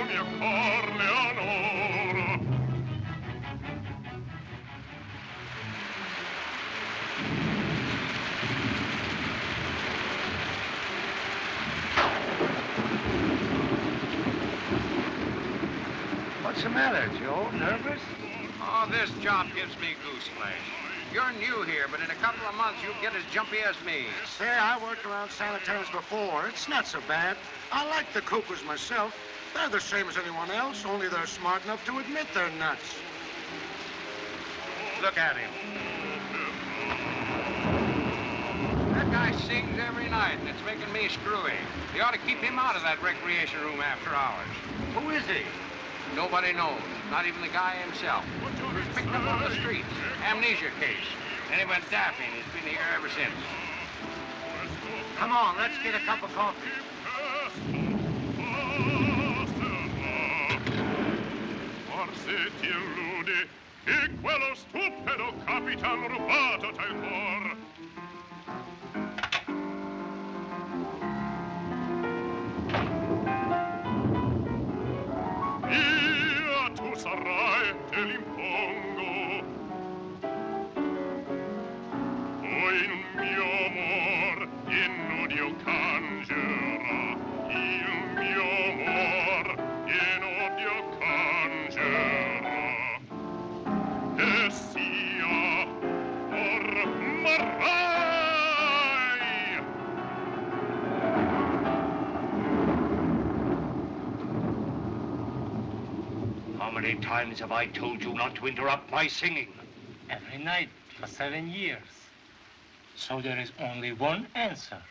mio cor Leonora. What's the matter, Joe? Nervous? Oh, this job gives me goose flesh. You're new here, but in a couple of months, you'll get as jumpy as me. Say, I worked around sanitariums before. It's not so bad. I like the cuckoos myself. They're the same as anyone else, only they're smart enough to admit they're nuts. Look at him. That guy sings every night, and it's making me screwy. You ought to keep him out of that recreation room after hours. Who is he? Nobody knows, not even the guy himself. He was picked up on the streets. Amnesia case. And he went daffing. He's been here ever since. Come on, let's get a cup of coffee. Forse ti illude che quello stupido capitan rubato t'ha il cor. Io tu sarai, te l'impongo. Poi in mio amor innudio cangerà. Il mio amor innudio cangerà. E sia ormarai. How many times have I told you not to interrupt my singing? Every night for 7 years. So there is only one answer.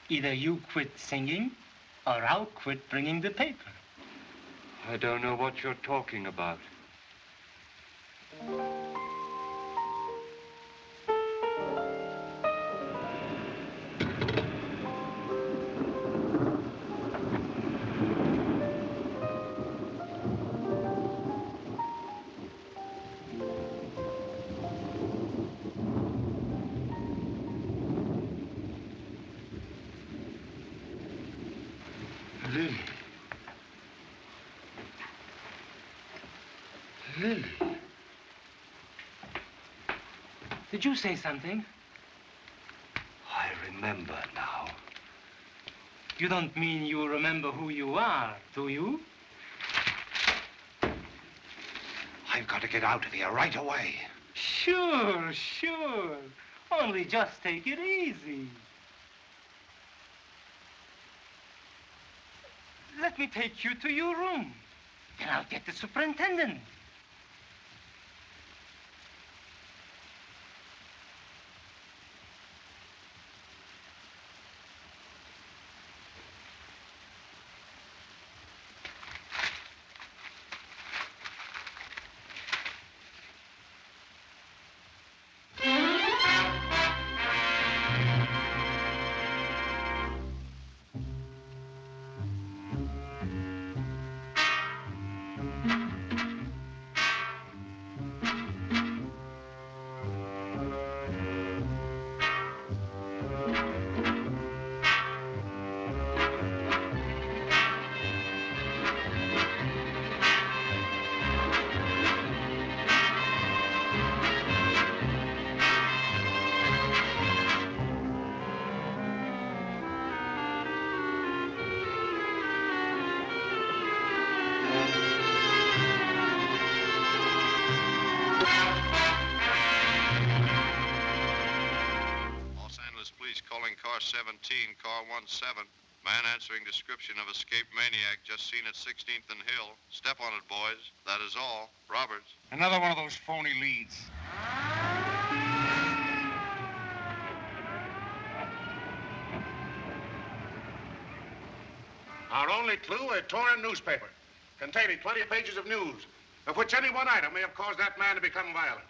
Either you quit singing, or I'll quit bringing the paper. I don't know what you're talking about. Lily. Lily. Did you say something? I remember now. You don't mean you remember who you are, do you? I've got to get out of here right away. Sure, sure. Only just take it easy. Let me take you to your room. Then I'll get the superintendent. Car 17, car 17. Man answering description of escaped maniac just seen at 16th and Hill. Step on it, boys. That is all. Roberts. Another one of those phony leads. Our only clue, a torn newspaper containing 20 pages of news, of which any one item may have caused that man to become violent.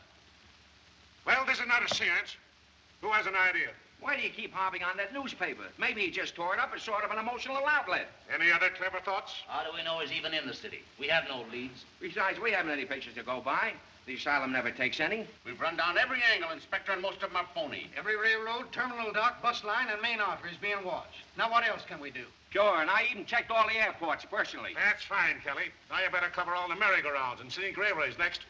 Well, this is not a science. Who has an idea? Why do you keep harping on that newspaper? Maybe he just tore it up as sort of an emotional outlet. Any other clever thoughts? How do we know he's even in the city? We have no leads. Besides, we haven't any pictures to go by. The asylum never takes any. We've run down every angle, Inspector, and most of them are phony. Every railroad, terminal dock, bus line, and main artery is being watched. Now, what else can we do? Sure, and I even checked all the airports personally. That's fine, Kelly. Now you better cover all the merry-go-rounds and scenic railways next.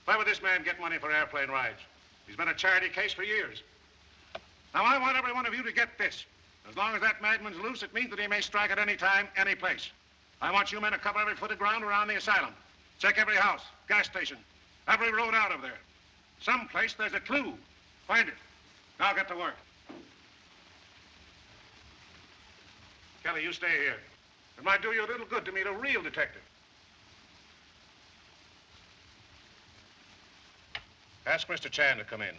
Why would this man get money for airplane rides? He's been a charity case for years. Now, I want every one of you to get this. As long as that madman's loose, it means that he may strike at any time, any place. I want you men to cover every foot of ground around the asylum. Check every house, gas station, every road out of there. Someplace there's a clue. Find it. Now get to work. Kelly, you stay here. It might do you a little good to meet a real detective. Ask Mr. Chan to come in.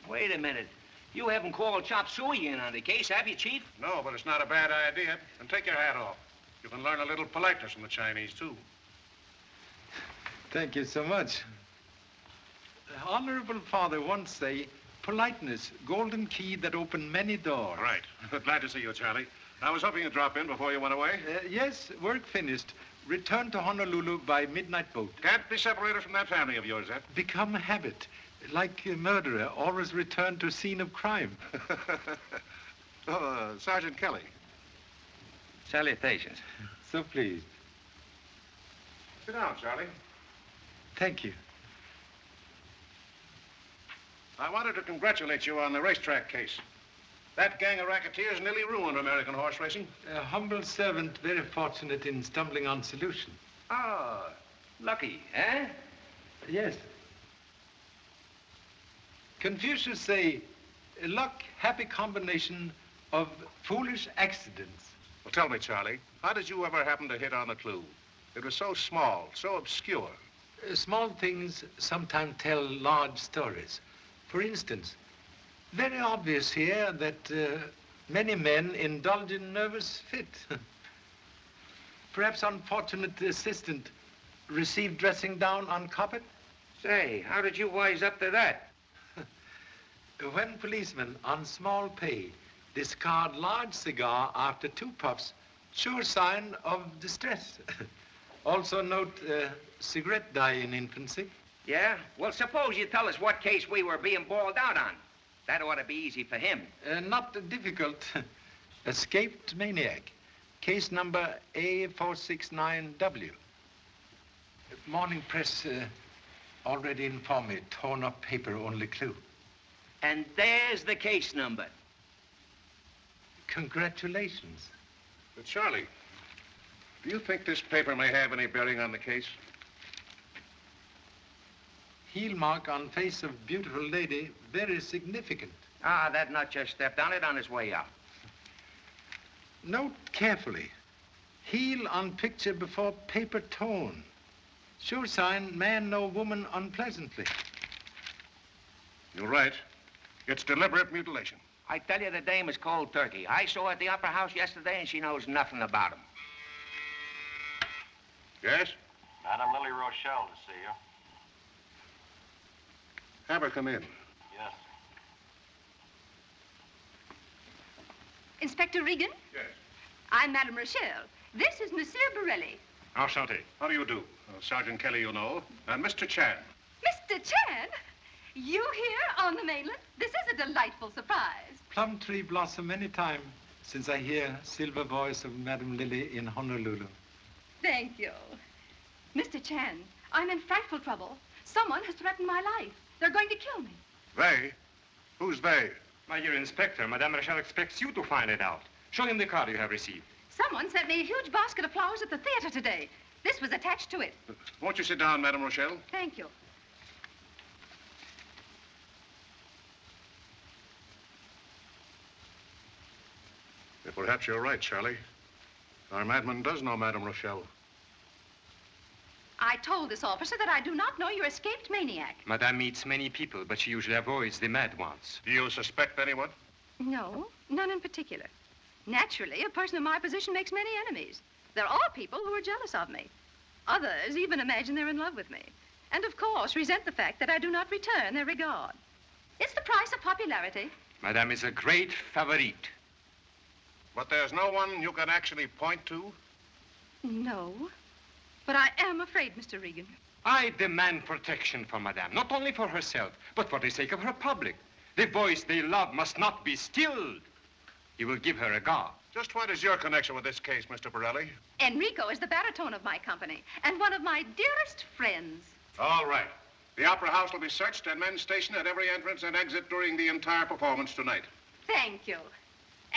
Wait a minute. You haven't called Chop Suey in on the case, have you, Chief? No, but it's not a bad idea. And take your hat off. You can learn a little politeness from the Chinese, too. Thank you so much. Honorable Father once say, politeness, golden key that open many doors. Right. Glad to see you, Charlie. I was hoping you'd drop in before you went away. Yes, work finished. Return to Honolulu by midnight boat. Can't be separated from that family of yours, eh? Become a habit. Like a murderer, always return to scene of crime. Sergeant Kelly. Salutations. So pleased. Sit down, Charlie. Thank you. I wanted to congratulate you on the racetrack case. That gang of racketeers nearly ruined American horse racing. A humble servant, very fortunate in stumbling on solution. Oh, lucky, eh? Yes. Confucius say, luck, happy combination of foolish accidents. Well, tell me, Charlie, how did you ever happen to hit on the clue? It was so small, so obscure. Small things sometimes tell large stories. For instance, very obvious here that many men indulge in nervous fit. Perhaps unfortunate assistant received dressing down on carpet? Say, how did you wise up to that? When policemen on small pay discard large cigar after 2 puffs, sure sign of distress. Also note cigarette dye in infancy. Yeah? Well, suppose you tell us what case we were being balled out on. That ought to be easy for him. Not difficult. Escaped maniac. Case number A469W. Morning press already informed me. Torn up paper, only clue. And there's the case number. Congratulations. But Charlie, do you think this paper may have any bearing on the case? Heel mark on face of beautiful lady, very significant. Ah, that nut just stepped on it on his way out. Note carefully. Heel on picture before paper torn. Sure sign, man know woman unpleasantly. You're right. It's deliberate mutilation. I tell you, the dame is cold turkey. I saw her at the Opera House yesterday, and she knows nothing about him. Yes? Madam Lily Rochelle to see you. Have her come in. Yes. Inspector Regan? Yes. I'm Madame Rochelle. This is Monsieur Borelli. Enchanté. How do you do? Sergeant Kelly, you know, and Mr. Chan. Mr. Chan? You here on the mainland? This is a delightful surprise. Plum tree blossom any time since I hear silver voice of Madame Lily in Honolulu. Thank you. Mr. Chan, I'm in frightful trouble. Someone has threatened my life. They're going to kill me. They? Who's they? My dear Inspector, Madame Rochelle expects you to find it out. Show him the card you have received. Someone sent me a huge basket of flowers at the theater today. This was attached to it. Won't you sit down, Madame Rochelle? Thank you. Perhaps you're right, Charlie. Our madman does know Madame Rochelle. I told this officer that I do not know your escaped maniac. Madame meets many people, but she usually avoids the mad ones. Do you suspect anyone? No, none in particular. Naturally, a person in my position makes many enemies. There are people who are jealous of me. Others even imagine they're in love with me. And, of course, resent the fact that I do not return their regard. It's the price of popularity. Madame is a great favorite. But there's no one you can actually point to? No. But I am afraid, Mr. Regan. I demand protection for Madame, not only for herself, but for the sake of her public. The voice they love must not be stilled. You will give her a guard. Just what is your connection with this case, Mr. Borelli? Enrico is the baritone of my company and one of my dearest friends. All right. The Opera House will be searched and men stationed at every entrance and exit during the entire performance tonight. Thank you.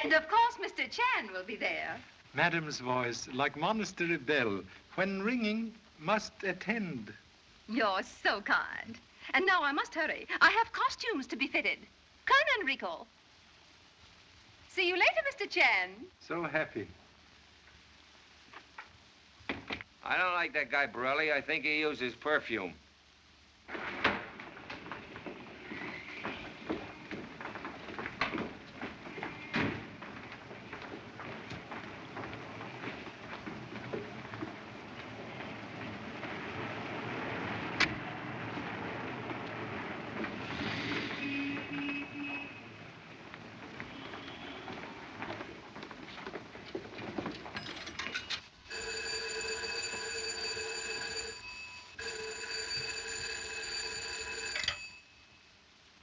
And of course, Mr. Chan will be there. Madame's voice, like monastery bell, when ringing, must attend. You're so kind. And now I must hurry. I have costumes to be fitted. Come, Enrico. See you later, Mr. Chan. So happy. I don't like that guy, Borelli. I think he uses perfume.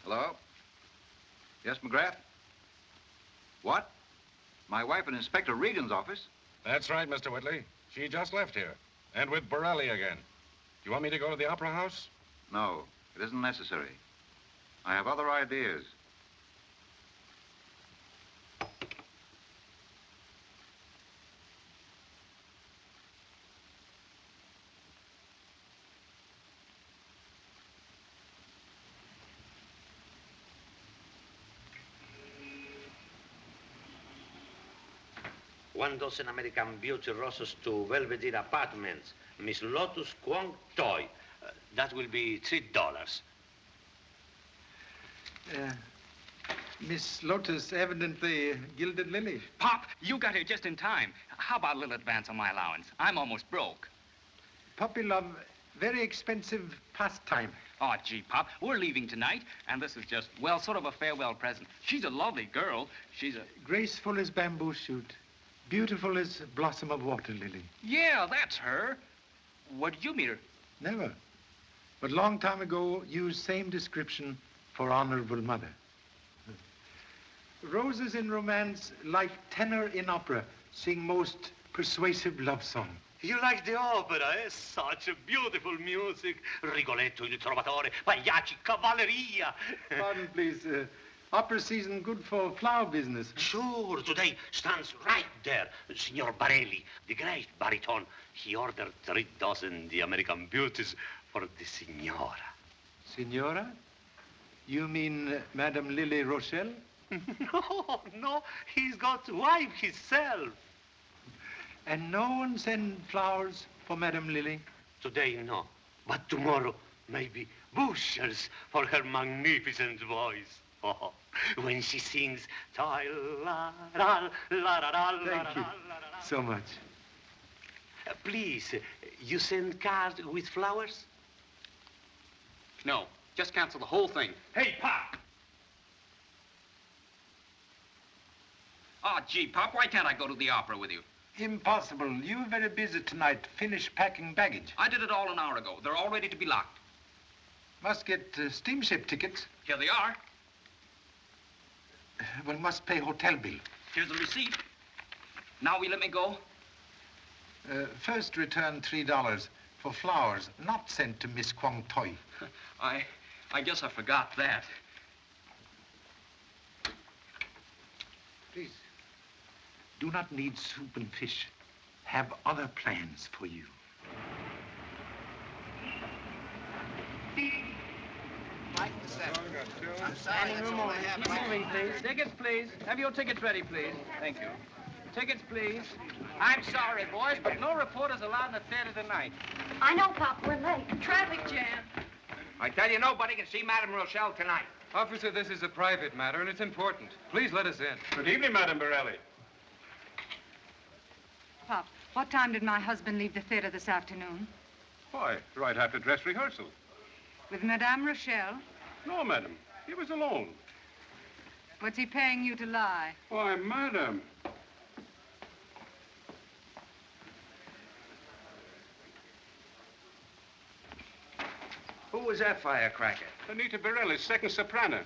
Hello? Yes, McGrath? What? My wife in Inspector Regan's office? That's right, Mr. Whitley. She just left here. And with Borelli again. Do you want me to go to the Opera House? No, it isn't necessary. I have other ideas. One dozen American Beauty roses to Belvedere Apartments. Miss Lotus Kwong Toy. That will be $3. Miss Lotus, evidently gilded lily. Pop, you got here just in time. How about a little advance on my allowance? I'm almost broke. Puppy love, very expensive pastime. Oh, gee, Pop, we're leaving tonight, and this is just, well, sort of a farewell present. She's a lovely girl. She's a... Graceful as bamboo shoot. Beautiful as blossom of water lily. Yeah, that's her. What did you meet her? Never. But long time ago, used same description for honorable mother. Roses in romance, like tenor in opera, sing most persuasive love song. You like the opera, eh? Such a beautiful music. Rigoletto, Il Trovatore, Pagliacci, Cavalleria. Pardon, please. Opera season good for flower business. Sure, today stands right there. Signor Barelli, the great baritone. He ordered 3 dozen the American Beauties for the Signora. Signora? You mean Madame Lily Rochelle? No, he's got wife himself. And no one send flowers for Madame Lily? Today, no. But tomorrow, maybe bushels for her magnificent voice. Oh, when she sings, thank you so much. Please, you send cards with flowers? No, just cancel the whole thing. Hey, Pop! Oh, gee, Pop, why can't I go to the opera with you? Impossible. You're very busy tonight. Finish packing baggage. I did it all an hour ago. They're all ready to be locked. Must get steamship tickets. Here they are. Well, must pay hotel bill. Here's the receipt. Now will you let me go? First return $3 for flowers not sent to Miss Kwong Toy. I guess I forgot that. Please, do not need soup and fish. Have other plans for you. Standing room only. Keep moving, please. Tickets, please. Have your tickets ready, please. Thank you. Tickets, please. I'm sorry, boys, but no reporters allowed in the theater tonight. I know, Pop. We're late. Traffic jam. I tell you, nobody can see Madame Rochelle tonight. Officer, this is a private matter, and it's important. Please let us in. Good evening, Madame Borelli. Pop, what time did my husband leave the theater this afternoon? Why, right after dress rehearsal. With Madame Rochelle? No, madam. He was alone. What's he paying you to lie? Why, madam. Who was that firecracker? Anita Borelli's second soprano.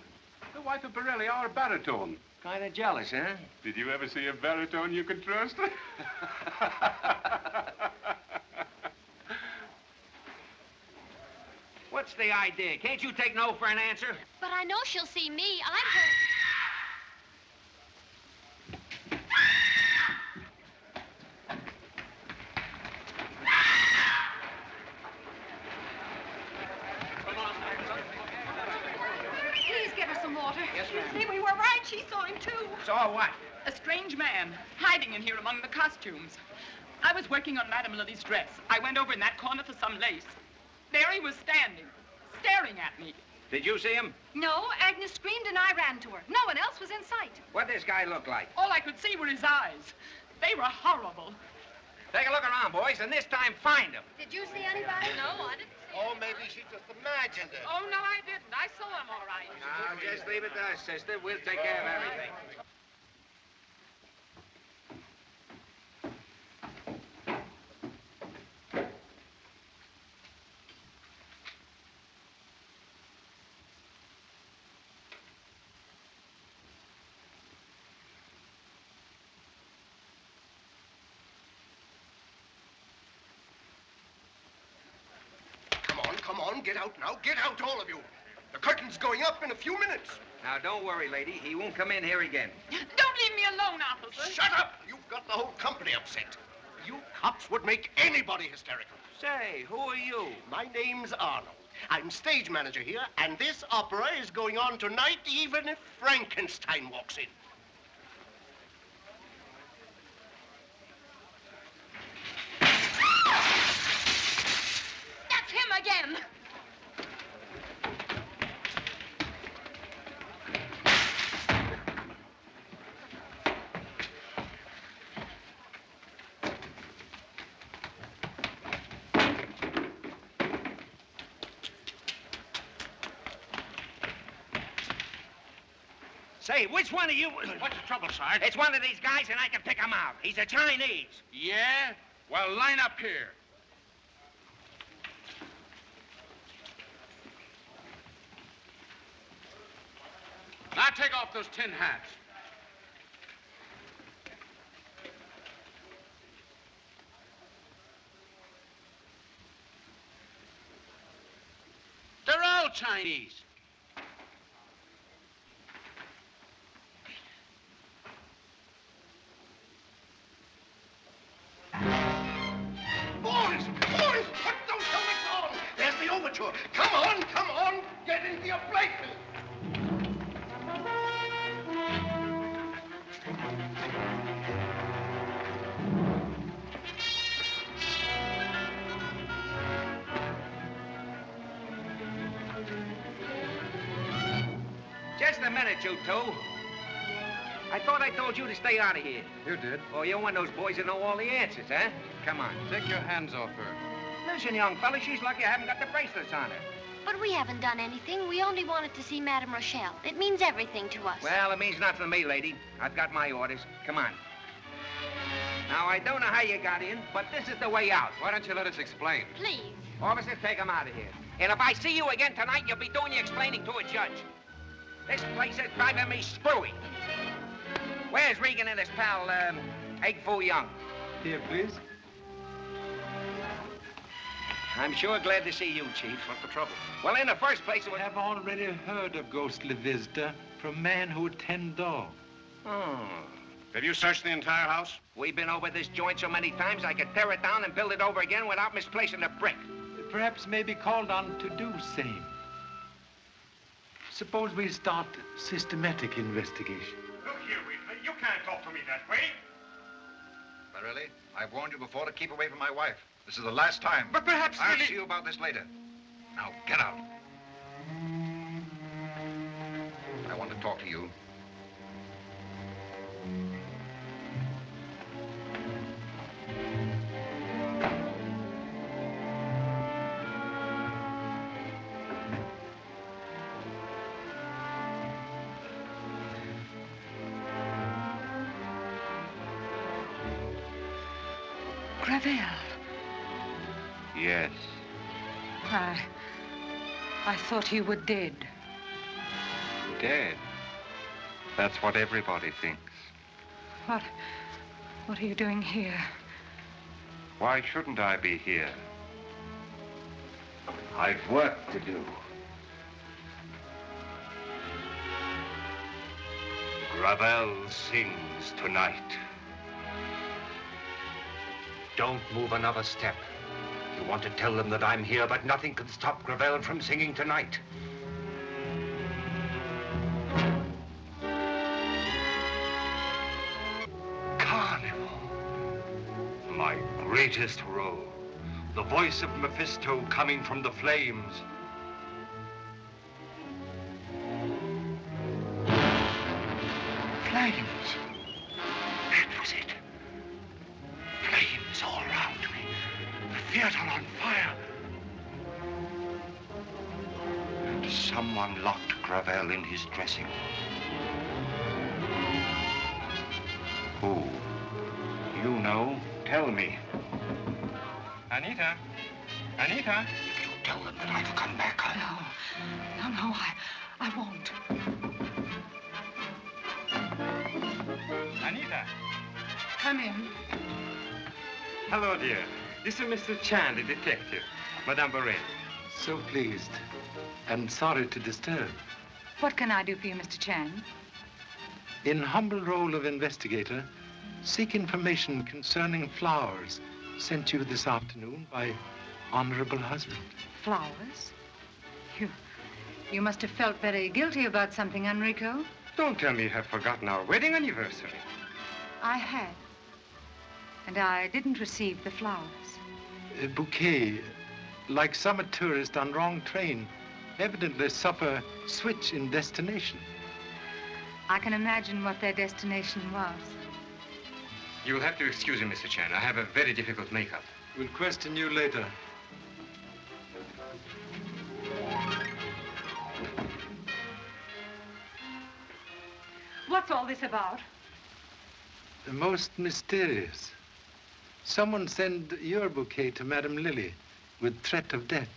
The wife of Borelli, our baritone. Kind of jealous, huh? Did you ever see a baritone you could trust? What's the idea? Can't you take no for an answer? But I know she'll see me. I'm her. Please get her some water. Yes, ma'am. See, we were right. She saw him, too. Saw what? A strange man hiding in here among the costumes. I was working on Madame Lily's dress. I went over in that corner for some lace. There he was standing, staring at me. Did you see him? No, Agnes screamed and I ran to her. No one else was in sight. What'd this guy look like? All I could see were his eyes. They were horrible. Take a look around, boys, and this time find him. Did you see anybody? No, I didn't see Oh, maybe she just imagined it. Oh, no, I didn't. I saw him all right. Now, just leave it to us, sister. We'll take care of everything. Come on, get out now. Get out, all of you. The curtain's going up in a few minutes. Now, don't worry, lady. He won't come in here again. Don't leave me alone, officer. Shut up! You've got the whole company upset. You cops would make anybody hysterical. Say, who are you? My name's Arnold. I'm stage manager here, and this opera is going on tonight even if Frankenstein walks in. That's him again. Say, which one of you... What's the trouble, Sarge? It's one of these guys, and I can pick him out. He's a Chinese. Yeah? Well, line up here. Now take off those tin hats. They're all Chinese. Boys, put those helmets on. There's the overture. Come on, get into your places. Just a minute, you two. I thought I told you to stay out of here. You did. Oh, you're one of those boys that know all the answers, huh? Come on. Take your hands off her. Listen, young fella, she's lucky I haven't got the bracelets on her. But we haven't done anything. We only wanted to see Madame Rochelle. It means everything to us. Well, it means nothing to me, lady. I've got my orders. Come on. Now, I don't know how you got in, but this is the way out. Why don't you let us explain? Please. Officer, take him out of here. And if I see you again tonight, you'll be doing your explaining to a judge. This place is driving me screwy. Where's Regan and his pal, Egg Foo Young? Here, please. I'm sure glad to see you, Chief. What's the trouble? Well, in the first place, it was... I have already heard of ghostly visitor from man who would tend dog. Oh. Have you searched the entire house? We've been over this joint so many times, I could tear it down and build it over again without misplacing a brick. Perhaps may be called on to do same. Suppose we start systematic investigation. Look here, Wheatley. You can't talk to me that way. Really? I've warned you before to keep away from my wife. This is the last time. But perhaps I'll Lily... see you about this later. Now, get out. I want to talk to you. Gravel. Yes. I thought you were dead. Dead? That's what everybody thinks. What are you doing here? Why shouldn't I be here? I've work to do. Gravel sings tonight. Don't move another step. You want to tell them that I'm here, but nothing can stop Gravel from singing tonight. Carnival. My greatest role. The voice of Mephisto coming from the flames. Flames. That was it. Flames all around me. The theater on fire. And someone locked Gravel in his dressing room. Who? You know. Tell me. Anita? Anita? If you tell them that I've come back, No, I won't. Anita? Come in. Hello, dear. This is Mr. Chan, the detective. Madame Borel. So pleased. And sorry to disturb. What can I do for you, Mr. Chan? In humble role of investigator, seek information concerning flowers sent you this afternoon by honorable husband. Flowers? You must have felt very guilty about something, Enrico. Don't tell me you have forgotten our wedding anniversary. I had. And I didn't receive the flowers. A bouquet, like summer tourist on wrong train, evidently suffer switch in destination. I can imagine what their destination was. You'll have to excuse me, Mr. Chan. I have a very difficult makeup. We'll question you later. What's all this about? Most mysterious. Someone sent your bouquet to Madame Lily with threat of death.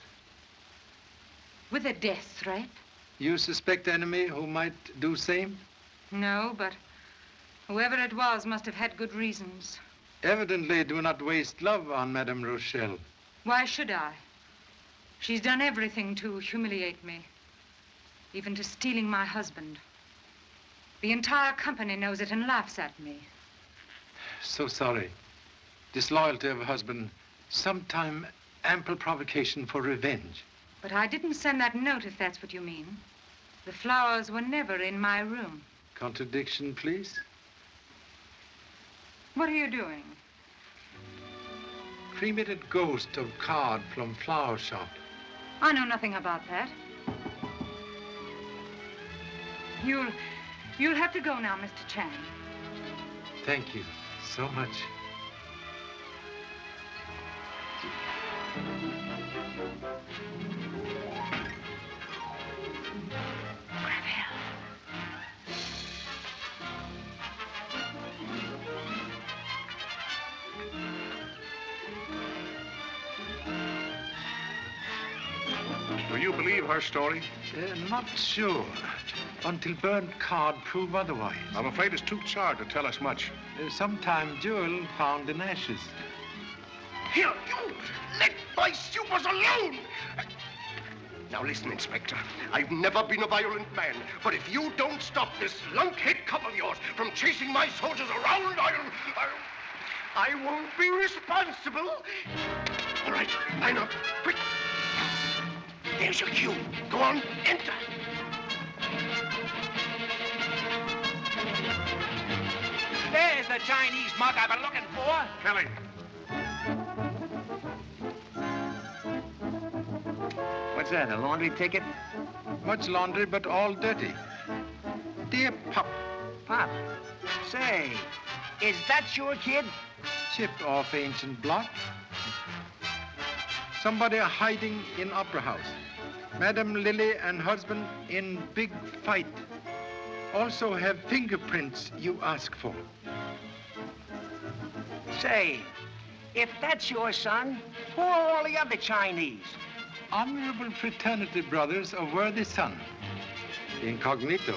With a death threat? You suspect enemy who might do same? No, but whoever it was must have had good reasons. Evidently do not waste love on Madame Rochelle. Why should I? She's done everything to humiliate me, even to stealing my husband. The entire company knows it and laughs at me. So sorry. Disloyalty of a husband, sometime ample provocation for revenge. But I didn't send that note, if that's what you mean. The flowers were never in my room. Contradiction, please. What are you doing? Cremated ghost of card from flower shop. I know nothing about that. You'll have to go now, Mr. Chan. Thank you so much. Do you believe her story? Not sure. Until burnt card prove otherwise. I'm afraid it's too charred to tell us much. Sometime jewel found in ashes. Here, you! Let my supers alone! Now listen, Inspector. I've never been a violent man, but if you don't stop this lunkhead cub of yours from chasing my soldiers around, I won't be responsible. All right, line up, quick. There's your cue. Go on, enter. There's the Chinese mug I've been looking for. Kelly. What's that, a laundry ticket? Much laundry, but all dirty. Dear Pop. Pop, say, is that your kid? Chipped off ancient block. Somebody hiding in Opera House. Madame Lily and husband in big fight. Also have fingerprints you ask for. Say, if that's your son, who are all the other Chinese? Honorable fraternity brothers of worthy son. Incognito.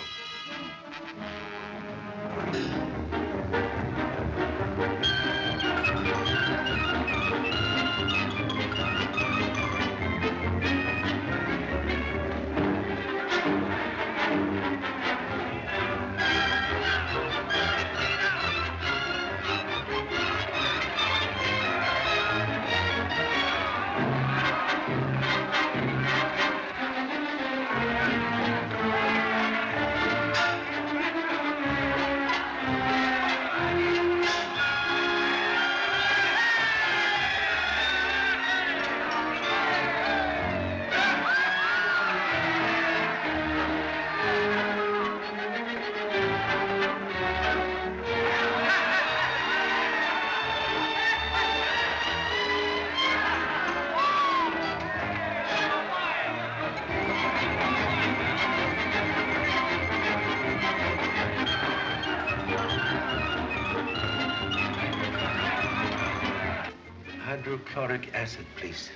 Hydrochloric acid, please.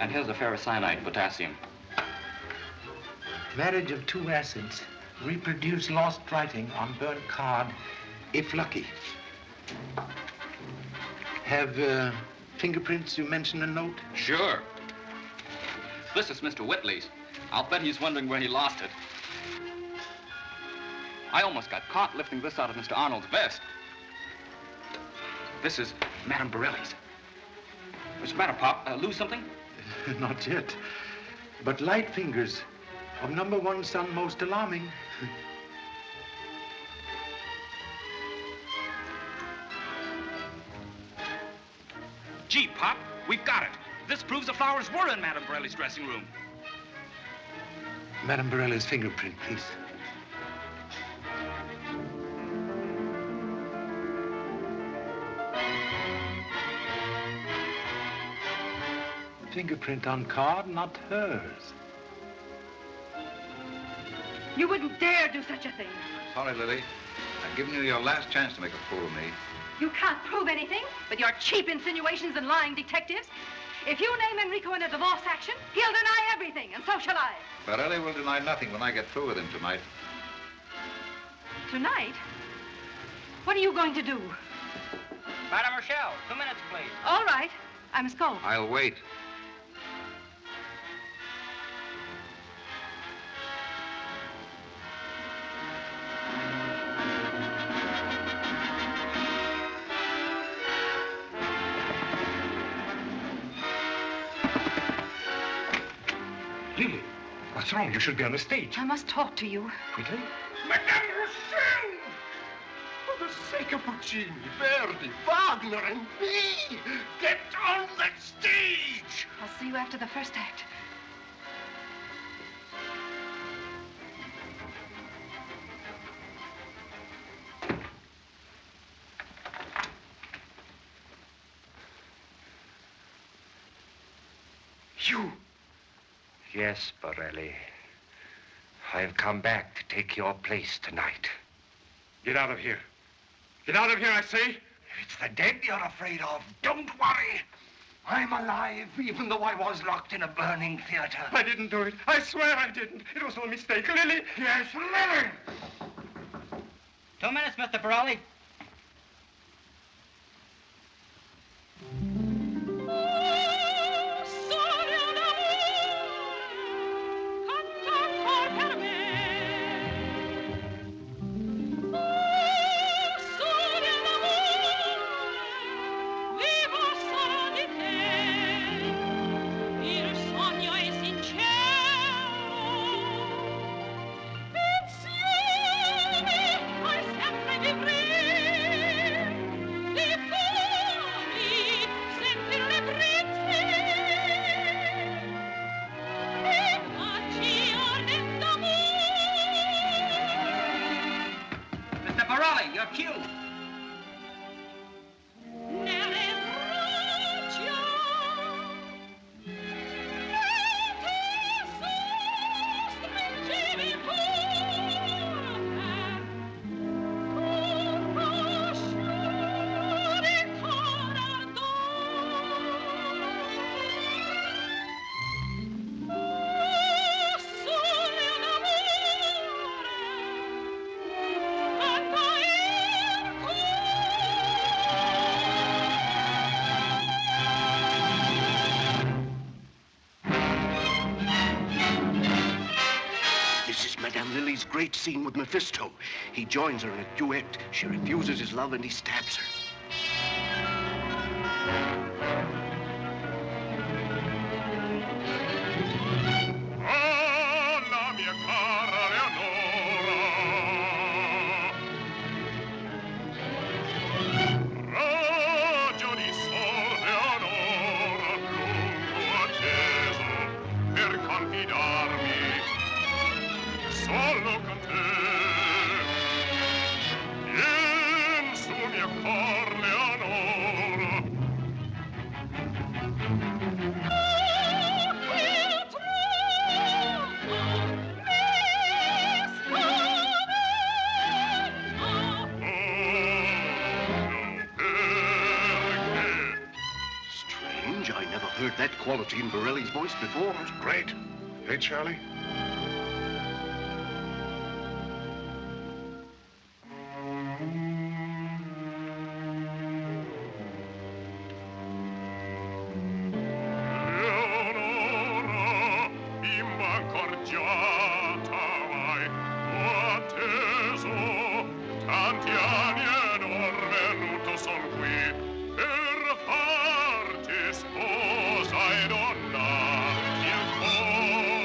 And here's the ferrocyanide, potassium. Marriage of two acids. Reproduce lost writing on burnt card, if lucky. Have fingerprints you mentioned in a note? Sure. This is Mr. Whitley's. I'll bet he's wondering where he lost it. I almost got caught lifting this out of Mr. Arnold's vest. This is Madame Borelli's. What's the matter, Pop? Lose something? Not yet. But light fingers of number one son most alarming. Gee, Pop, we've got it. This proves the flowers were in Madame Borelli's dressing room. Madame Borelli's fingerprint, please. Fingerprint on card, not hers. You wouldn't dare do such a thing. Sorry, Lily. I've given you your last chance to make a fool of me. You can't prove anything with your cheap insinuations and lying detectives. If you name Enrico in a divorce action, he'll deny everything, and so shall I. Borelli will deny nothing when I get through with him tonight. Tonight? What are you going to do? Madame Rochelle, 2 minutes, please. All right. I must go. I'll wait. Lily, what's wrong? You should be on the stage. I must talk to you. Quickly? Madame Rochelle! For the sake of Puccini, Verdi, Wagner, and me, get on that stage! I'll see you after the first act. You? Yes, Borelli. I've come back to take your place tonight. Get out of here. Get out of here, I say. It's the dead you're afraid of. Don't worry. I'm alive, even though I was locked in a burning theater. I didn't do it. I swear I didn't. It was all a mistake. Lily! Yes, Lily! 2 minutes, Mr. Borelli. Insieme, noi sempre vivremo. on Lily's great scene with Mephisto. He joins her in a duet. She refuses his love and he stabs her. Ah, la mia cara Leonora, raggio di sol Leonora, lungo atteso per confidarmi solo con te. Vien sul mio cor Leonora. Strange, I never heard that quality in Borelli's voice before. It's great. Hey, Charlie? Leonora, bimba accorgiata vai, ho atteso tanti anni ed or venuto son qui per farti sposa e donnarti il cor.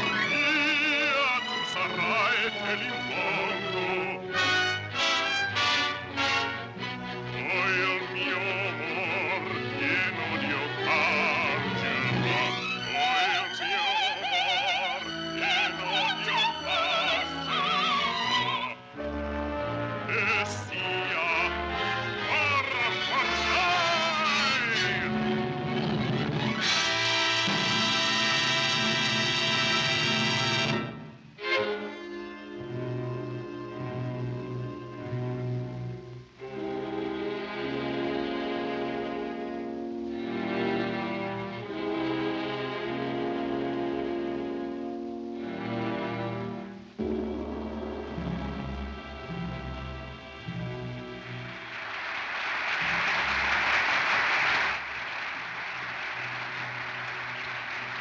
Via, tu sarai te l'impongo. Poi il mio amor pieno di occasione, poi il mio amor pieno di occasione, e sia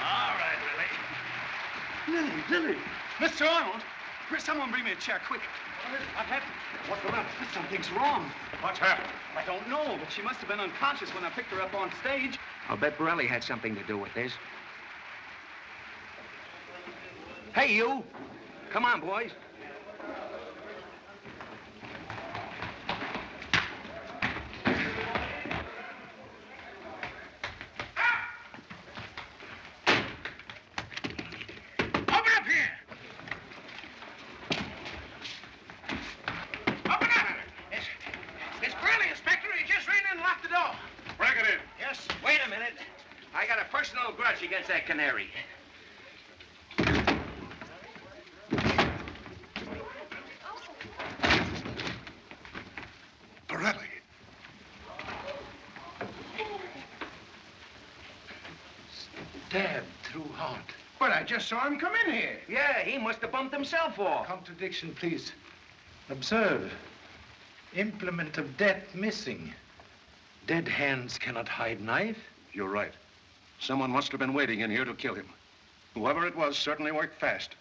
All right, Lily. Lily! Mr. Arnold, someone bring me a chair, quick. What happened? What's the matter? Something's wrong. What's happened? I don't know, but she must have been unconscious when I picked her up on stage. I'll bet Borelli had something to do with this. Hey, you! Come on, boys. Open up here! Open up! It's Burley, Inspector. He just ran in and locked the door. Break it in. Yes. Wait a minute. I got a personal grudge against that canary. Borelli. Stabbed through heart. But I just saw him come in here. Yeah, he must have bumped himself off. Contradiction, please. Observe. Implement of death missing. Dead hands cannot hide knife. You're right. Someone must have been waiting in here to kill him. Whoever it was certainly worked fast.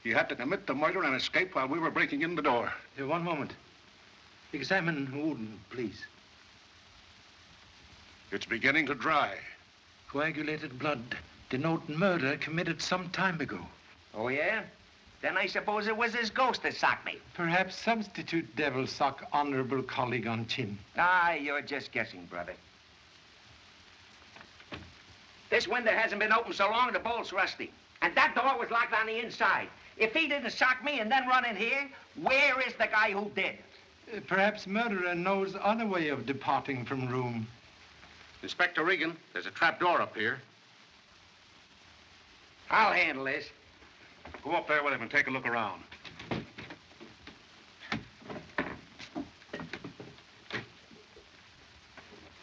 He had to commit the murder and escape while we were breaking in the door. One moment. Examine wound, please. It's beginning to dry. Coagulated blood denote murder committed some time ago. Oh, yeah? Then I suppose it was his ghost that socked me. Perhaps substitute devil sock honorable colleague on chin. Ah, you're just guessing, brother. This window hasn't been open so long, the bolt's rusty. And that door was locked on the inside. If he didn't sock me and then run in here, where is the guy who did? Perhaps murderer knows other way of departing from room. Inspector Regan, there's a trap door up here. I'll handle this. Go up there with him and take a look around.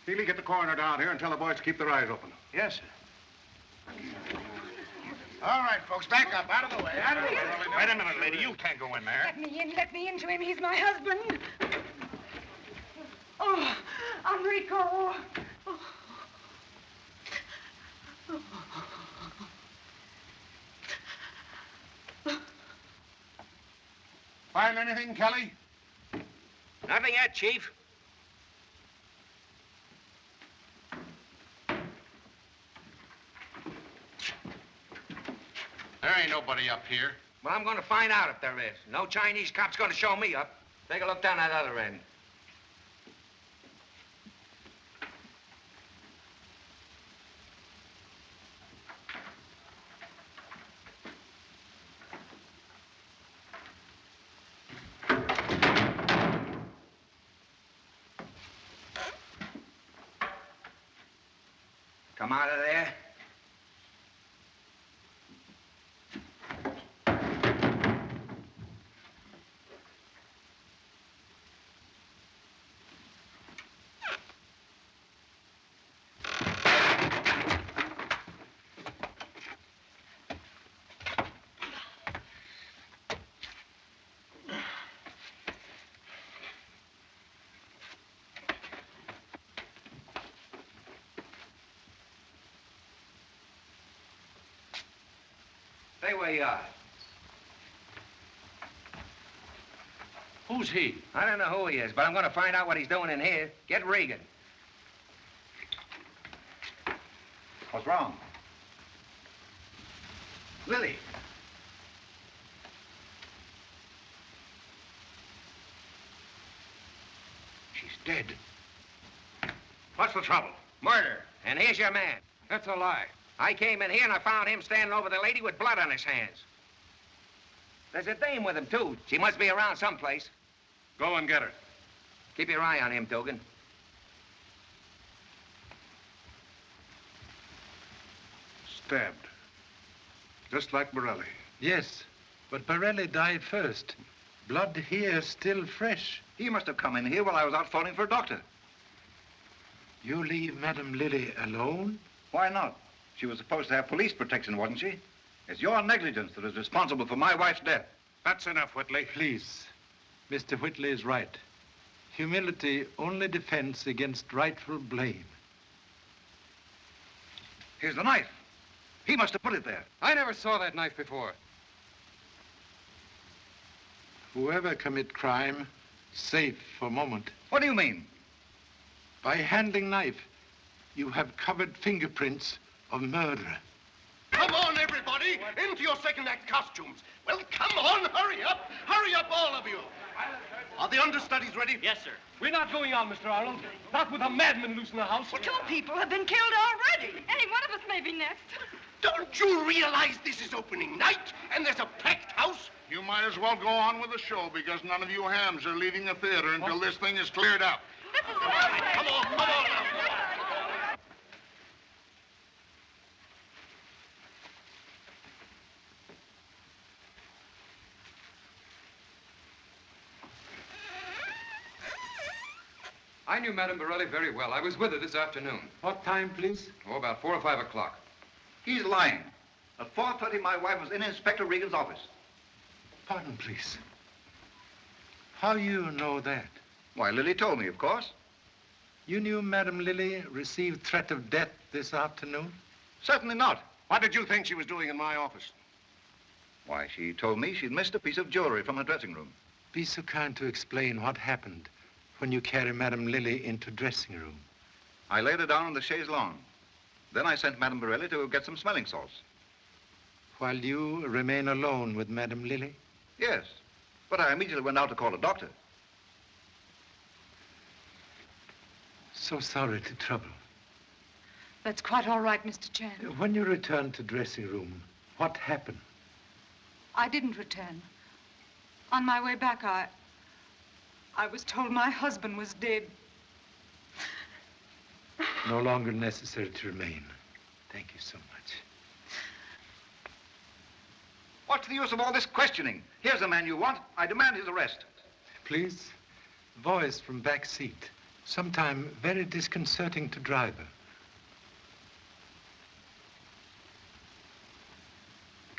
Healy, get the coroner down here and tell the boys to keep their eyes open. Yes, sir. All right, folks, back up. Out of the way. Out of the way. Wait a minute, lady. You can't go in there. Let me into him. He's my husband. Oh, Enrico. Oh. Find anything, Kelly? Nothing yet, Chief. There ain't nobody up here. Well, I'm going to find out if there is. No Chinese cop's going to show me up. Take a look down that other end. Come out of there. Stay where you are. Who's he? I don't know who he is, but I'm going to find out what he's doing in here. Get Regan. What's wrong? Lily. She's dead. What's the trouble? Murder. And here's your man. That's a lie. I came in here and I found him standing over the lady with blood on his hands. There's a dame with him, too. She must be around someplace. Go and get her. Keep your eye on him, Dugan. Stabbed. Just like Borelli. Yes, but Borelli died first. Blood here still fresh. He must have come in here while I was out phoning for a doctor. You leave Madame Lily alone? Why not? She was supposed to have police protection, wasn't she? It's your negligence that is responsible for my wife's death. That's enough, Whitley. Please. Mr. Whitley is right. Humility only defends against rightful blame. Here's the knife. He must have put it there. I never saw that knife before. Whoever commit crime, safe for a moment. What do you mean? By handling knife, you have covered fingerprints of murder. Come on, everybody, into your second act costumes. Well, come on, hurry up. Hurry up, all of you. Are the understudies ready? Yes, sir. We're not going on, Mr. Arnold. Not with a madman loose in the house. Well, 2 people have been killed already. Any one of us may be next. Don't you realize this is opening night and there's a packed house? You might as well go on with the show because none of you hams are leaving the theater until this thing is cleared up. Come on now. I knew Madame Borelli very well. I was with her this afternoon. What time, please? Oh, about 4 or 5 o'clock. He's lying. At 4:30, my wife was in Inspector Regan's office. Pardon, please. How you know that? Why, Lily told me, of course. You knew Madame Lily received threat of death this afternoon? Certainly not. What did you think she was doing in my office? Why, she told me she'd missed a piece of jewelry from her dressing room. Be so kind to explain what happened when you carry Madame Lily into dressing room. I laid her down on the chaise longue. Then I sent Madame Borelli to get some smelling salts. While you remain alone with Madame Lily? Yes, but I immediately went out to call a doctor. So sorry to trouble. That's quite all right, Mr. Chan. When you returned to dressing room, what happened? I didn't return. On my way back, I was told my husband was dead. No longer necessary to remain. Thank you so much. What's the use of all this questioning? Here's the man you want. I demand his arrest. Please, voice from back seat. Sometime very disconcerting to driver.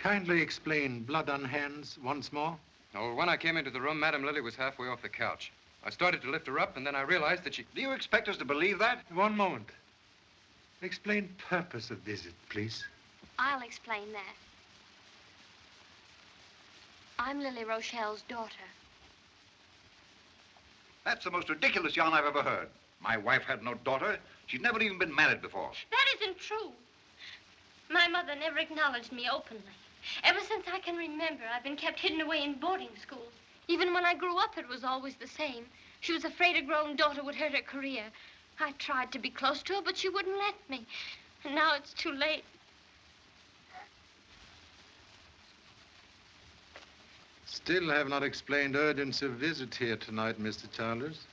Kindly explain blood on hands once more. Oh, when I came into the room, Madame Lily was halfway off the couch. I started to lift her up, and then I realized that she... Do you expect us to believe that? One moment. Explain purpose of visit, please. I'll explain that. I'm Lily Rochelle's daughter. That's the most ridiculous yarn I've ever heard. My wife had no daughter. She'd never even been married before. That isn't true. My mother never acknowledged me openly. Ever since I can remember, I've been kept hidden away in boarding schools. Even when I grew up, it was always the same. She was afraid a grown daughter would hurt her career. I tried to be close to her, but she wouldn't let me. And now it's too late. Still have not explained urgency of visit here tonight, Mr. Childers.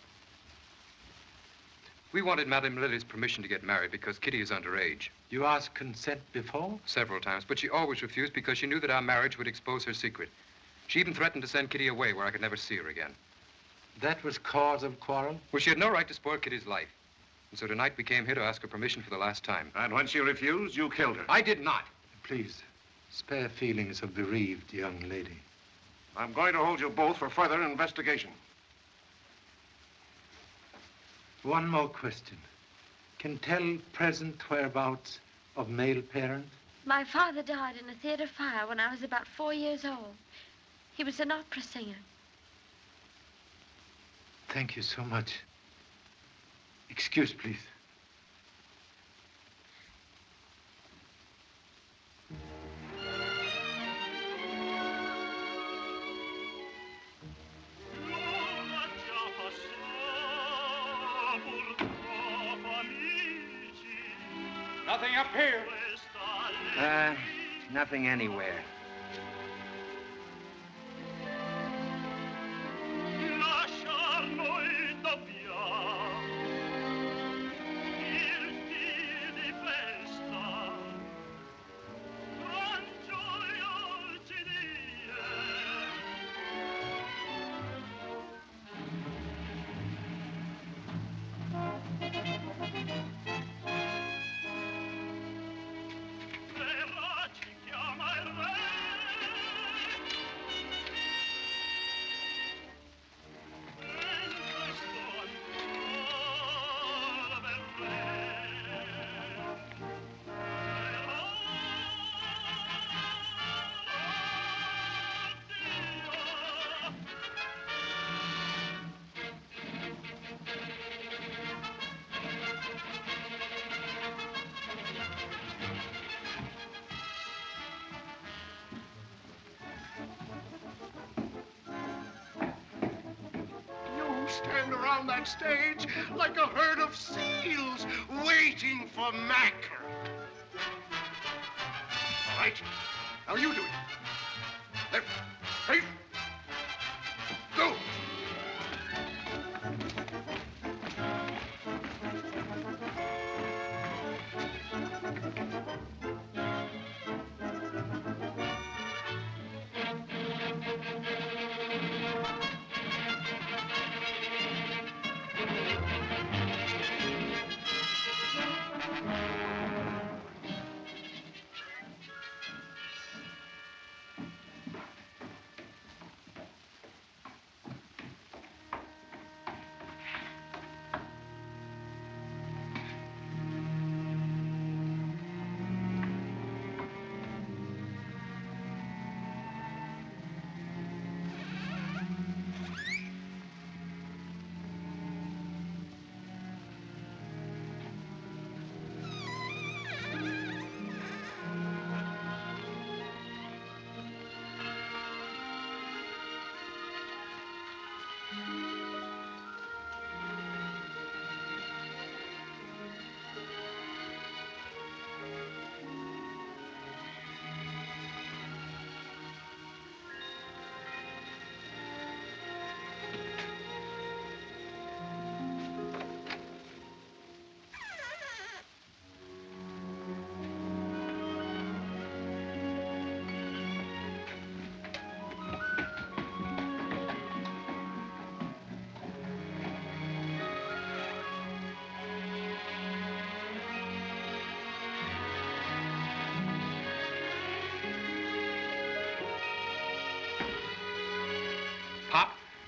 We wanted Madame Lily's permission to get married because Kitty is underage. You asked consent before? Several times, but she always refused because she knew that our marriage would expose her secret. She even threatened to send Kitty away where I could never see her again. That was cause of quarrel? Well, she had no right to spoil Kitty's life. And so tonight we came here to ask her permission for the last time. And when she refused, you killed her. I did not. Please, spare feelings of bereaved young lady. I'm going to hold you both for further investigation. One more question. Can tell present whereabouts of male parent? My father died in a theater fire when I was about 4 years old. He was an opera singer. Thank you so much. Excuse, please. Nothing up here. Nothing anywhere. Stand around that stage like a herd of seals waiting for mackerel. All right, now you do it. Left, right, go.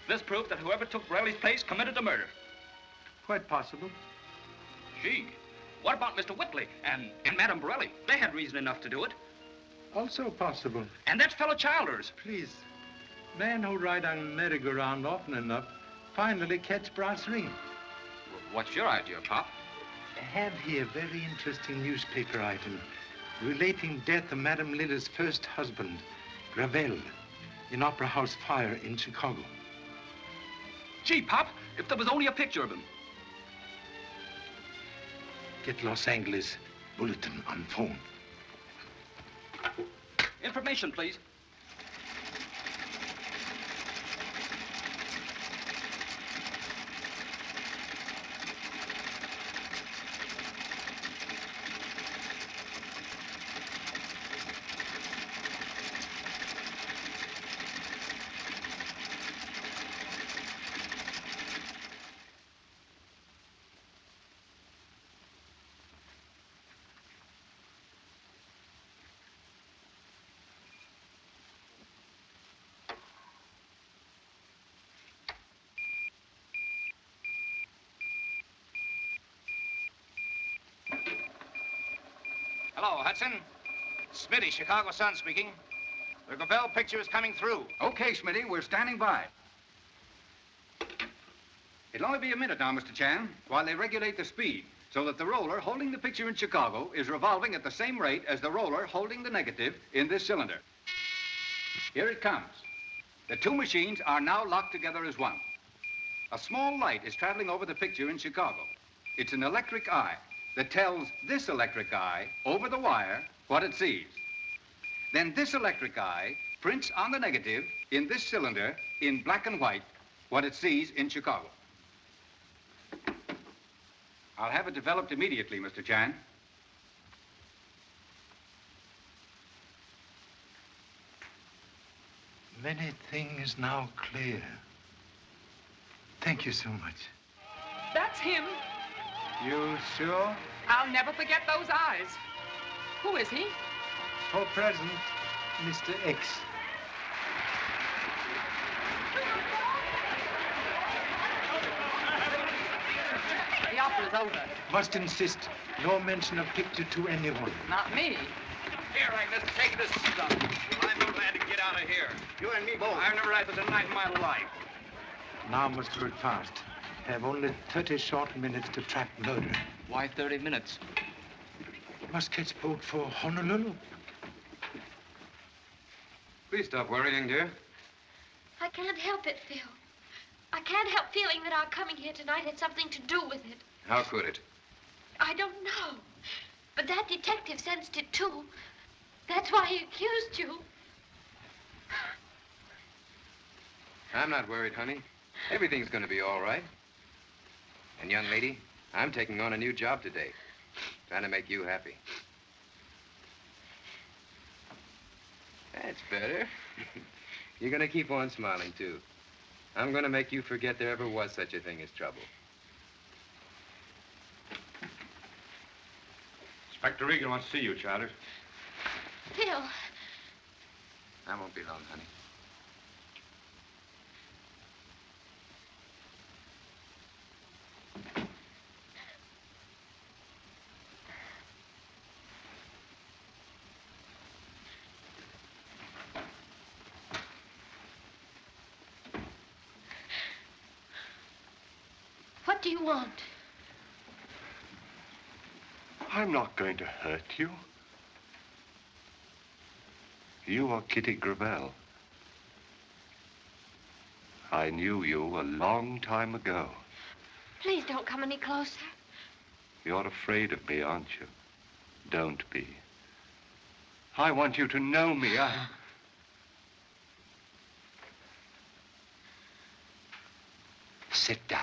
This proved that whoever took Borelli's place committed the murder. Quite possible. Gee, what about Mr. Whitley and Madame Borelli? They had reason enough to do it. Also possible. And that fellow Childers. Please, men who ride on merry-go-round often enough finally catch brass ring. What's your idea, Pop? I have here a very interesting newspaper item relating death of Madame Lily's first husband, Ravel, in Opera House fire in Chicago. Gee, Pop, if there was only a picture of him. Get Los Angeles Bulletin on phone. Information, please. Hello, Hudson. Smitty, Chicago Sun speaking. The Gravel picture is coming through. Okay, Smitty, we're standing by. It'll only be a minute now, Mr. Chan, while they regulate the speed so that the roller holding the picture in Chicago is revolving at the same rate as the roller holding the negative in this cylinder. Here it comes. The two machines are now locked together as one. A small light is traveling over the picture in Chicago. It's an electric eye that tells this electric eye over the wire what it sees. Then this electric eye prints on the negative in this cylinder in black and white what it sees in Chicago. I'll have it developed immediately, Mr. Chan. Many things now clear. Thank you so much. That's him. You sure? I'll never forget those eyes. Who is he? For present, Mr. X. The opera's over. Must insist, no mention of picture to anyone. Not me. Here, Agnes, take this stuff. Well, I'm glad to get out of here. You and me both. I've never had such a night in my life. Now must work fast. Have only 30 short minutes to track murder. Why 30 minutes? Must catch boat for Honolulu. Please stop worrying, dear. I can't help it, Phil. I can't help feeling that our coming here tonight had something to do with it. How could it? I don't know. But that detective sensed it, too. That's why he accused you. I'm not worried, honey. Everything's going to be all right. And, young lady, I'm taking on a new job today. Trying to make you happy. That's better. You're going to keep on smiling, too. I'm going to make you forget there ever was such a thing as trouble. Inspector Regan wants to see you, Childers. Phil. I won't be long, honey. What do you want? I'm not going to hurt you. You are Kitty Gravel. I knew you a long time ago. Please don't come any closer. You're afraid of me, aren't you? Don't be. I want you to know me. Sit down.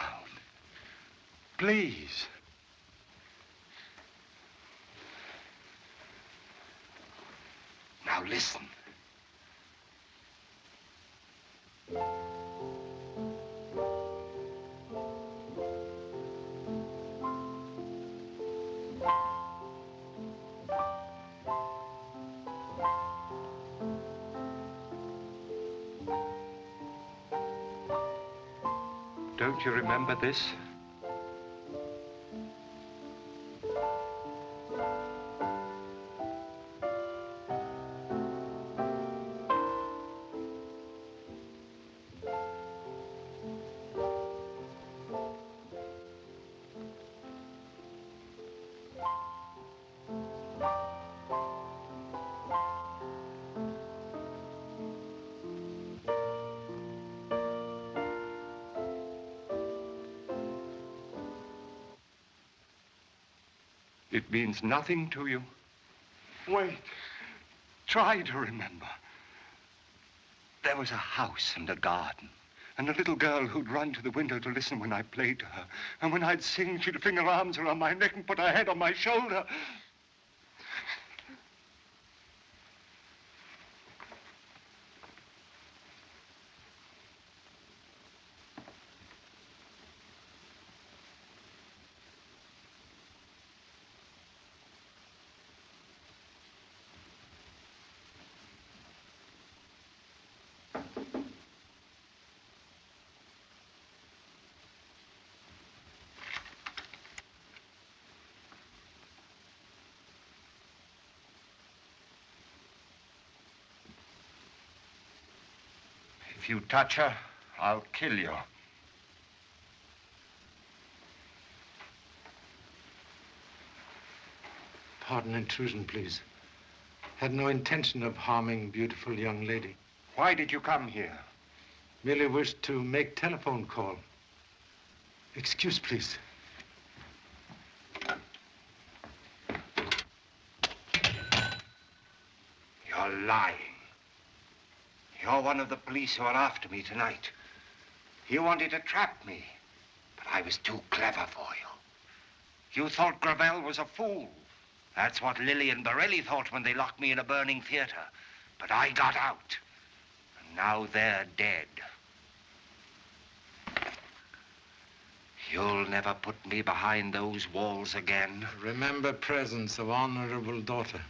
Please. Now listen. Don't you remember this? It means nothing to you. Wait. Try to remember. There was a house and a garden, and a little girl who'd run to the window to listen when I played to her. And when I'd sing, she'd fling her arms around my neck and put her head on my shoulder. If you touch her, I'll kill you. Pardon intrusion, please. Had no intention of harming beautiful young lady. Why did you come here? Merely wished to make telephone call. Excuse, please. You're lying. You're one of the police who are after me tonight. You wanted to trap me, but I was too clever for you. You thought Gravel was a fool. That's what Lilly and Borelli thought when they locked me in a burning theater. But I got out, and now they're dead. You'll never put me behind those walls again. Remember presence of honorable daughter.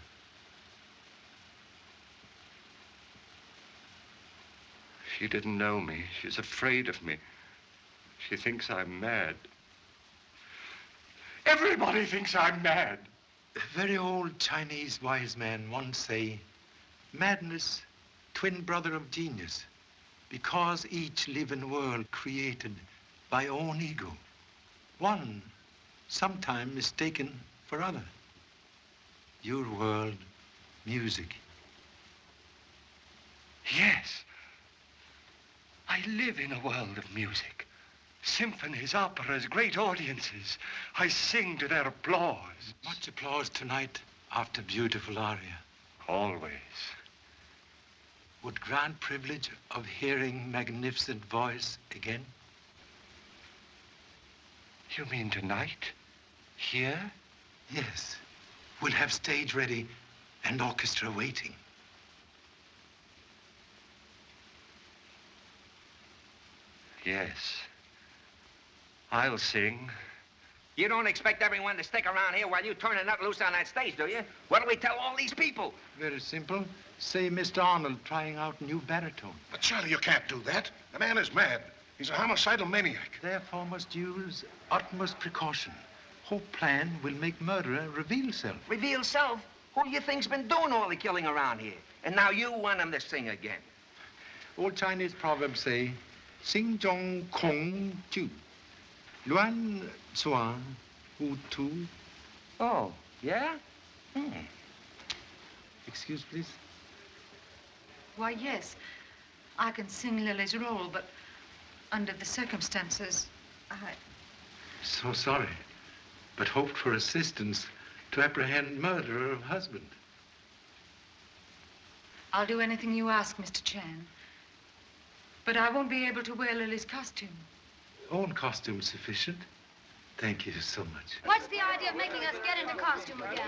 She didn't know me. She's afraid of me. She thinks I'm mad. Everybody thinks I'm mad. A very old Chinese wise man once say, madness, twin brother of genius, because each live in world created by own ego. One, sometime mistaken for other. Your world, music. Yes. I live in a world of music. Symphonies, operas, great audiences. I sing to their applause. Much applause tonight after beautiful aria. Always. Would grant privilege of hearing magnificent voice again? You mean tonight? Here? Yes. We'll have stage ready and orchestra waiting. Yes. I'll sing. You don't expect everyone to stick around here while you turn a nut loose on that stage, do you? What do we tell all these people? Very simple. Say Mr. Arnold trying out new baritone. But Charlie, you can't do that. The man is mad. He's a homicidal maniac. Therefore must use utmost precaution. Whole plan will make murderer reveal self. Reveal self? Who do you think's been doing all the killing around here? And now you want him to sing again. Old Chinese proverbs say, Sing Zhong Kong Ju. Luan Zuan Wu Tu. Oh, yeah? Excuse, please. Why, yes. I can sing Lily's role, but under the circumstances, So sorry, but hoped for assistance to apprehend murderer of husband. I'll do anything you ask, Mr. Chan. But I won't be able to wear Lily's costume. Own costume sufficient. Thank you so much. What's the idea of making us get into costume again?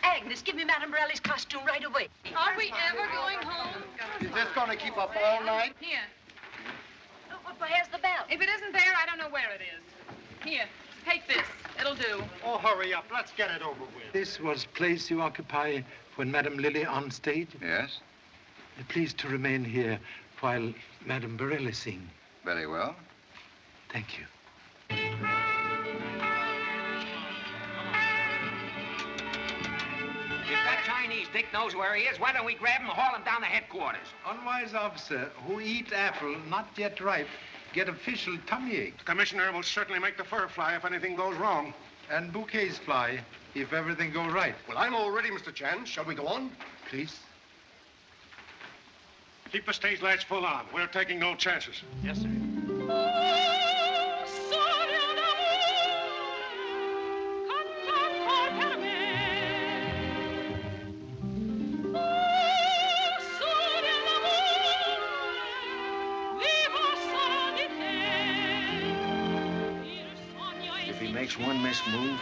Agnes, give me Madame Borelli's costume right away. Are we ever going home? Is this going to keep up all night? Here. Where's the bell? If it isn't there, I don't know where it is. Here, take this. It'll do. Oh, hurry up. Let's get it over with. This was place you occupy when Madame Lily on stage? Yes. Please to remain here while Madame Borelli sing. Very well. Thank you. If that Chinese Dick knows where he is, why don't we grab him and haul him down to headquarters? Unwise officer who eat apple not yet ripe get official tummy ache. The commissioner will certainly make the fur fly if anything goes wrong. And bouquets fly if everything go right. Well, I'm all ready, Mr. Chan. Shall we go on? Please. Keep the stage lights full on. We're taking no chances. Yes, sir. If he makes one missed move,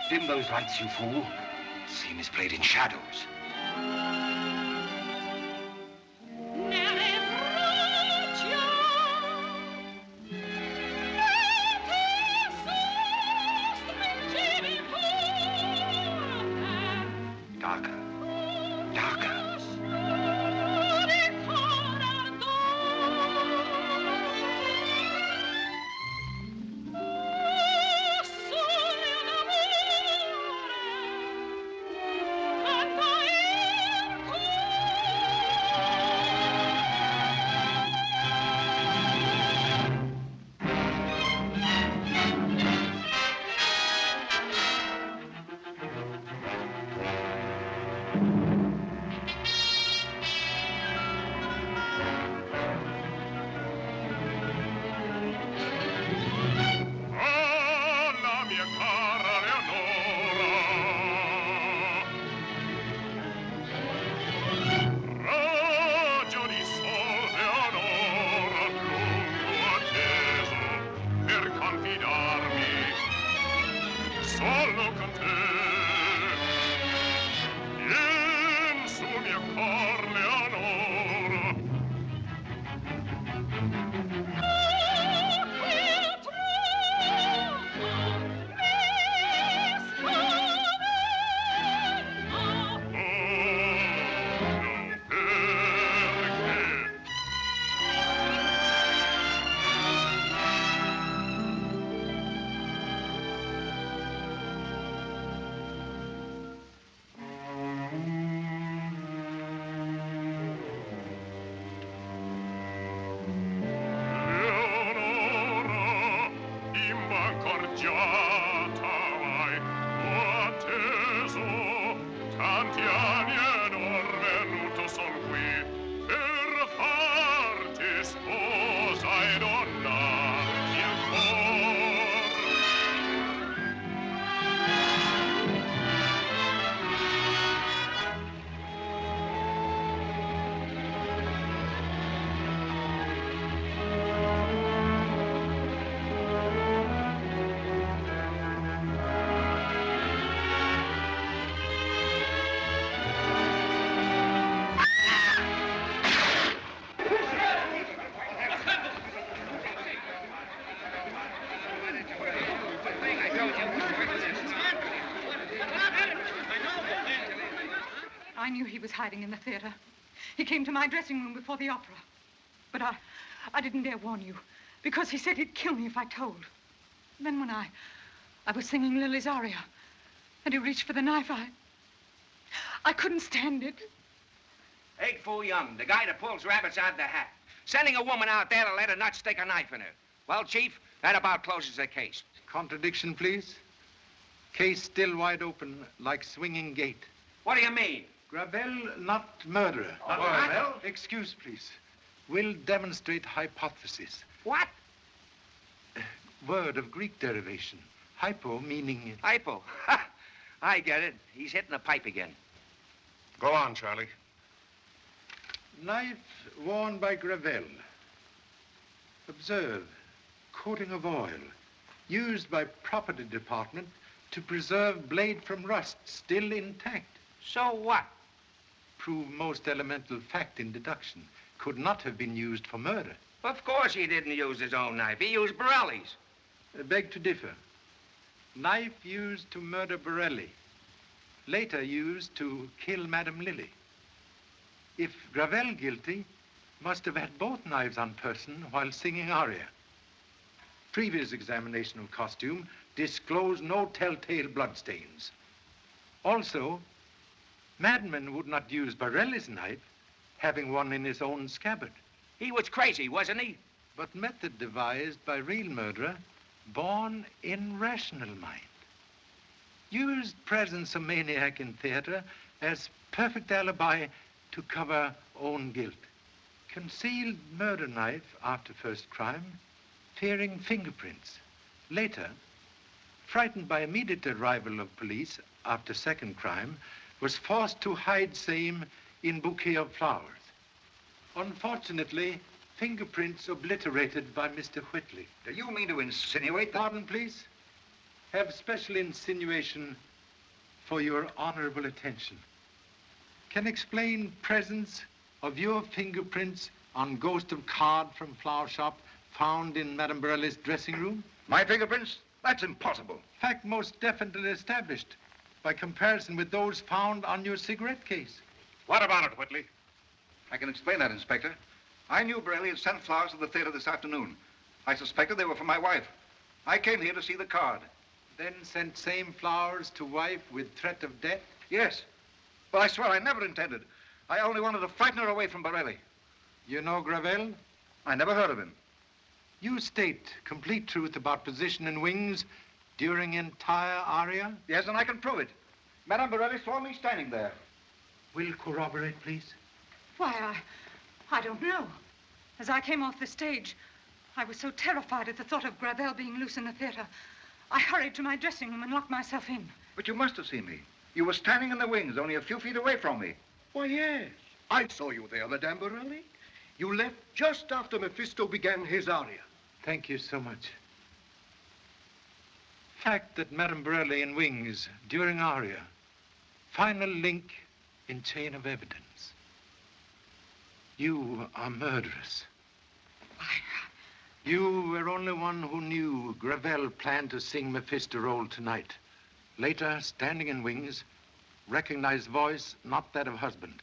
dim those lights, you fool. Scene is played in shadows. Darker. Darker. I knew he was hiding in the theater. He came to my dressing room before the opera. But I didn't dare warn you, because he said he'd kill me if I told. Then when I was singing Lily's aria, and he reached for the knife, I couldn't stand it. Egg Foo Young, the guy that pulls rabbits out of the hat. Sending a woman out there to let a nut stick a knife in her. Well, Chief, that about closes the case. Contradiction, please. Case still wide open, like swinging gate. What do you mean? Gravel, not murderer. Not Gravel? Excuse, please. Will demonstrate hypothesis. What? Word of Greek derivation. Hypo meaning... Hypo? Ha! I get it. He's hitting the pipe again. Go on, Charlie. Knife worn by Gravel. Observe, coating of oil, used by property department to preserve blade from rust, still intact. So what? Prove most elemental fact in deduction. Could not have been used for murder. Of course he didn't use his own knife. He used Borelli's. I beg to differ. Knife used to murder Borelli, later used to kill Madame Lily. If Gravel guilty, must have had both knives on person while singing aria. Previous examination of costume disclosed no telltale bloodstains. Also, Madman would not use Borelli's knife, having one in his own scabbard. He was crazy, wasn't he? But method devised by real murderer, born in rational mind. Used presence of maniac in theater as perfect alibi to cover own guilt. Concealed murder knife after first crime, fearing fingerprints. Later, frightened by immediate arrival of police after second crime, was forced to hide same in bouquet of flowers. Unfortunately, fingerprints obliterated by Mr. Whitley. Do you mean to insinuate that... Pardon, please. Have special insinuation for your honorable attention. Can explain presence of your fingerprints on ghost of card from flower shop found in Madame Borelli's dressing room? My fingerprints? That's impossible. Fact most definitely established by comparison with those found on your cigarette case. What about it, Whitley? I can explain that, Inspector. I knew Borelli had sent flowers to the theater this afternoon. I suspected they were for my wife. I came here to see the card. Then sent same flowers to wife with threat of death? Yes. But I swear I never intended. I only wanted to frighten her away from Borelli. You know Gravel? I never heard of him. You state complete truth about position and wings during entire aria? Yes, and I can prove it. Madame Borelli saw me standing there. Will corroborate, please? Why, I don't know. As I came off the stage, I was so terrified at the thought of Gravel being loose in the theater. I hurried to my dressing room and locked myself in. But you must have seen me. You were standing in the wings, only a few feet away from me. Why, yes. I saw you there, Madame Borelli. You left just after Mephisto began his aria. Thank you so much. Fact that Madame Borelli in wings during aria. Final link in chain of evidence. You are murderous. You were only one who knew Gravel planned to sing Mephisto role tonight. Later, standing in wings, recognized voice not that of husband.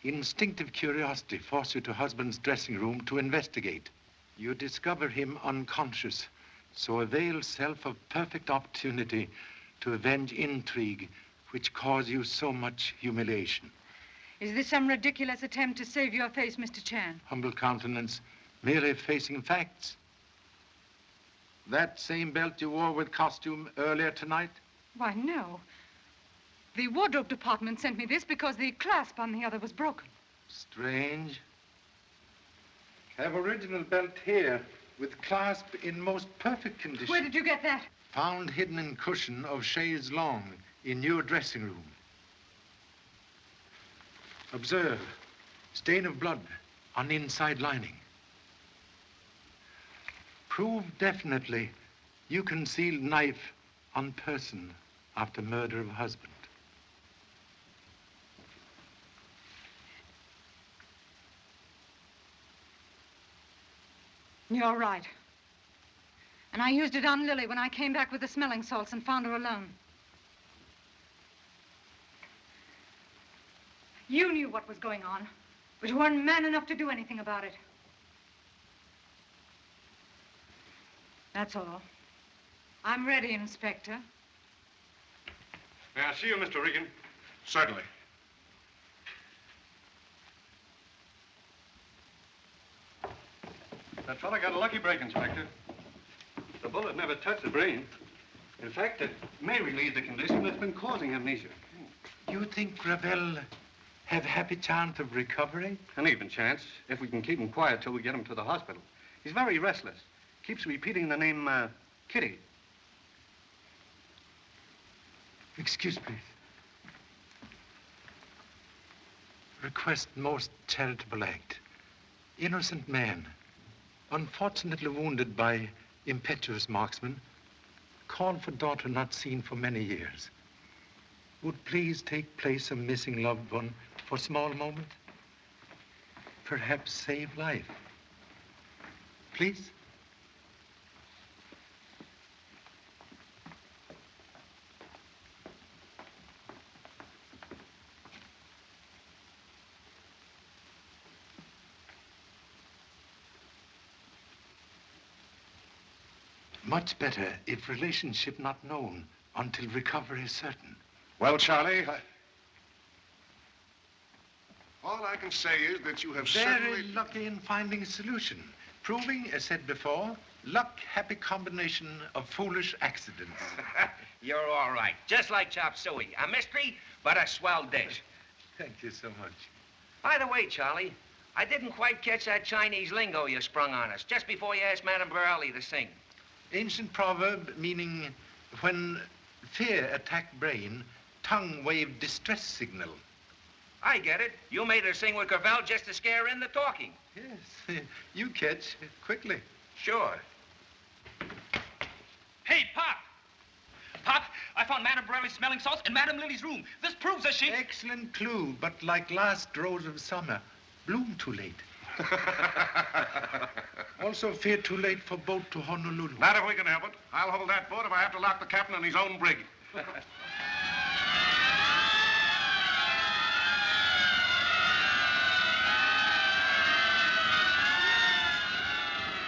Instinctive curiosity forced you to husband's dressing room to investigate. You discover him unconscious, so avail self of perfect opportunity to avenge intrigue which caused you so much humiliation. Is this some ridiculous attempt to save your face, Mr. Chan? Humble countenance, merely facing facts. That same belt you wore with costume earlier tonight? Why, no. The wardrobe department sent me this because the clasp on the other was broken. Strange. Have original belt here with clasp in most perfect condition. Where did you get that? Found hidden in cushion of chaise longue in your dressing room. Observe, stain of blood on inside lining. Prove definitely you concealed knife on person after murder of husband. You're right. And I used it on Lily when I came back with the smelling salts and found her alone. You knew what was going on, but you weren't man enough to do anything about it. That's all. I'm ready, Inspector. May I see you, Mr. Regan? Certainly. That fella got a lucky break, Inspector. The bullet never touched the brain. In fact, it may relieve the condition that's been causing amnesia. You think Gravel have happy chance of recovery? An even chance, if we can keep him quiet till we get him to the hospital. He's very restless. Keeps repeating the name, Kitty. Excuse, please. Request most charitable act. Innocent man, unfortunately wounded by impetuous marksman, called for daughter not seen for many years. Would please take place of missing loved one for small moment? Perhaps save life. Please. Much better if relationship not known until recovery is certain. Well, Charlie, all I can say is that you have Very certainly... lucky in finding a solution, proving, as said before, luck, happy combination of foolish accidents. You're all right. Just like chop suey. A mystery, but a swell dish. Thank you so much. By the way, Charlie, I didn't quite catch that Chinese lingo you sprung on us just before you asked Madame Borelli to sing. Ancient proverb meaning when fear attacked brain, tongue waved distress signal. I get it. You made her sing with Gravel just to scare in the talking. Yes, you catch quickly. Sure. Hey, Pop! Pop, I found Madame Borelli's smelling salts in Madame Lily's room. This proves that she... Excellent clue, but like last rose of summer, bloom too late. Also, fear too late for boat to Honolulu. Not if we can help it. I'll hold that boat if I have to lock the captain in his own brig.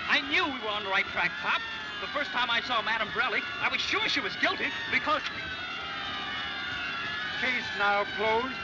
I knew we were on the right track, Pop. The first time I saw Madame Borelli, I was sure she was guilty because... Case now closed.